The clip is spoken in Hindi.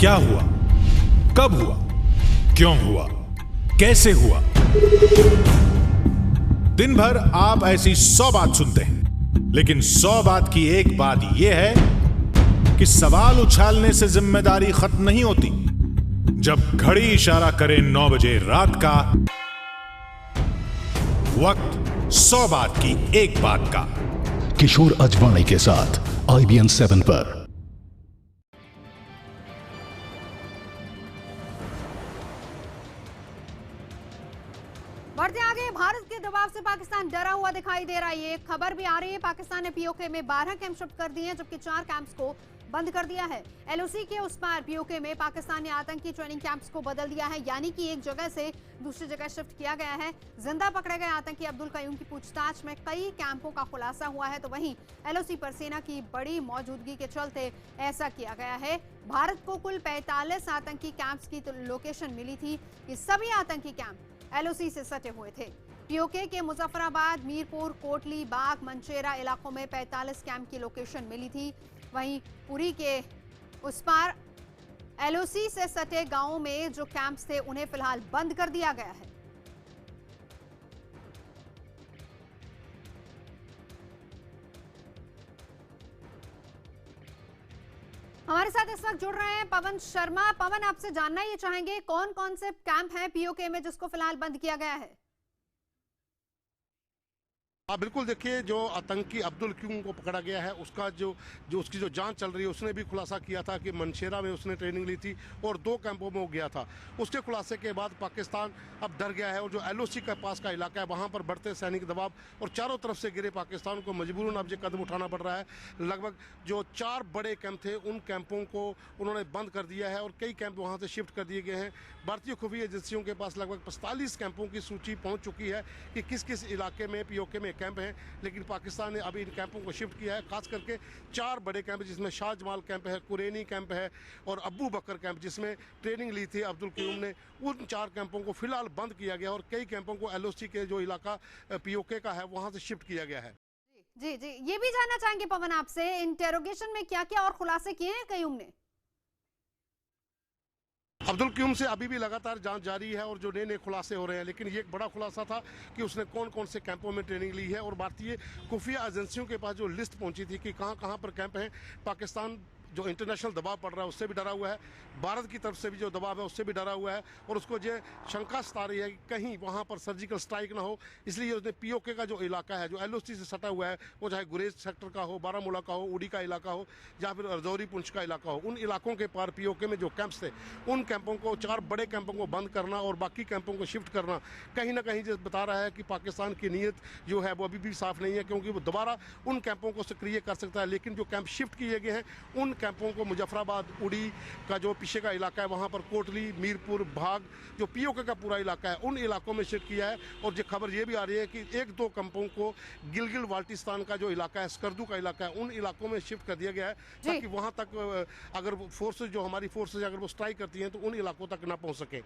क्या हुआ, कब हुआ, क्यों हुआ, कैसे हुआ। दिन भर आप ऐसी 100 बात सुनते हैं, लेकिन 100 बात की एक बात यह है कि सवाल उछालने से जिम्मेदारी खत्म नहीं होती। जब घड़ी इशारा करे 9 बजे रात का, वक्त 100 बात की एक बात का। किशोर अजवाणी के साथ IBN 7 पर। बढ़ते आगे, भारत के दबाव से पाकिस्तान डरा हुआ दिखाई दे रहा है। ये खबर भी आ रही है, पाकिस्तान ने पीओके में 12 कैंप शिफ्ट कर दिए हैं, जबकि 4 कैंप्स को बंद कर दिया है। LOC के उस पार पीओके में पाकिस्तान ने आतंकी ट्रेनिंग कैंप्स को बदल दिया है, यानी कि एक जगह से दूसरी जगह शिफ्ट किया गया है। जिंदा पकड़े गए आतंकी अब्दुल कयूम की पूछताछ में कई कैंपों का खुलासा हुआ है, तो वहीं LOC पर सेना की बड़ी मौजूदगी के चलते ऐसा किया गया है। भारत को कुल 45 आतंकी कैंप्स की लोकेशन मिली थी। ये सभी आतंकी कैंप LOC से सटे हुए थे। पीओके के मुजफ्फराबाद, मीरपुर, कोटली, बाग, मंचेरा इलाकों में 45 कैंप की लोकेशन मिली थी। वहीं पुरी के उस पार LOC से सटे गांवों में जो कैंप्स थे उन्हें फिलहाल बंद कर दिया गया है। हमारे साथ इस वक्त जुड़ रहे हैं पवन शर्मा। पवन, आपसे जानना ये चाहेंगे कौन कौन से कैंप हैं पीओके में जिसको फिलहाल बंद किया गया है? हाँ बिल्कुल, देखिए जो आतंकी अब्दुल क्यूम को पकड़ा गया है उसका जो उसकी जो जांच चल रही है, उसने भी खुलासा किया था कि मनशेरा में उसने ट्रेनिंग ली थी और 2 कैंपों में वो गया था। उसके खुलासे के बाद पाकिस्तान अब डर गया है और जो LOC के पास का इलाका है वहाँ पर बढ़ते सैनिक दबाव और चारों तरफ से गिरे पाकिस्तान को मजबूरन अब ये कदम उठाना पड़ रहा है। लगभग जो 4 बड़े कैंप थे उन कैंपों को उन्होंने बंद कर दिया है और कई कैंप वहाँ से शिफ्ट कर दिए गए हैं। भारतीय खुफिया एजेंसियों के पास लगभग 45 कैंपों की सूची पहुँच चुकी है कि किस किस इलाके में पीओके में कैंप हैं, लेकिन पाकिस्तान ने अभी इन कैंपों को शिफ्ट किया है। खास करके 4 बड़े कैंप जिसमें शाहजमाल कैंप है, कुरैनी कैंप है और अबू बकर कैंप जिसमें ट्रेनिंग ली थी अब्दुल क्यूम ने, उन 4 कैंपों को फिलहाल बंद किया गया और कई कैंपों को LOC के जो इलाका पीओके का है वहां से शिफ्ट किया गया है। जी जी, ये भी जानना चाहेंगे पवन आपसे, इंटेरोगेशन में क्या क्या और खुलासे किए हैं कयूम ने? अब्दुल क्यूम से अभी भी लगातार जांच जारी है और जो नए नए खुलासे हो रहे हैं, लेकिन ये एक बड़ा खुलासा था कि उसने कौन कौन से कैंपों में ट्रेनिंग ली है और भारतीय खुफिया एजेंसियों के पास जो लिस्ट पहुंची थी कि कहां कहां पर कैंप हैं, पाकिस्तान जो इंटरनेशनल दबाव पड़ रहा है उससे भी डरा हुआ है, भारत की तरफ से भी जो दबाव है उससे भी डरा हुआ है और उसको जो शंका सता रही है कि कहीं वहाँ पर सर्जिकल स्ट्राइक ना हो। इसलिए उसने पीओके का जो इलाका है जो LOC से सटा हुआ है, वो चाहे गुरेज सेक्टर का हो, बारामूला का हो, उड़ी का इलाका हो या फिर रजौरी पुंछ का इलाका हो, उन इलाकों के पार पीओके में जो कैंप्स थे उन कैंपों को 4 बड़े कैंपों को बंद करना और बाकी कैंपों को शिफ्ट करना कहीं ना कहीं जो बता रहा है कि पाकिस्तान की नीयत जो है वो अभी भी साफ नहीं है, क्योंकि वो दोबारा उन कैंपों को सक्रिय कर सकता है। लेकिन जो कैंप शिफ्ट किए गए हैं उन कैंपों को मुजफ्फराबाद, उड़ी का जो पीछे का इलाका है वहां पर कोटली, मीरपुर, भाग जो पीओके का पूरा इलाका है उन इलाकों में शिफ्ट किया है। और जो खबर ये भी आ रही है कि 1-2 कैंपों को गिलगिल बाल्टिस्तान का जो इलाका है, स्कर्दू का इलाका है, उन इलाकों में शिफ्ट कर दिया गया है ताकि वहां तक अगर फोर्सेज जो हमारी फोर्सेज अगर वो स्ट्राइक करती हैं तो उन इलाकों तक ना पहुंच सके।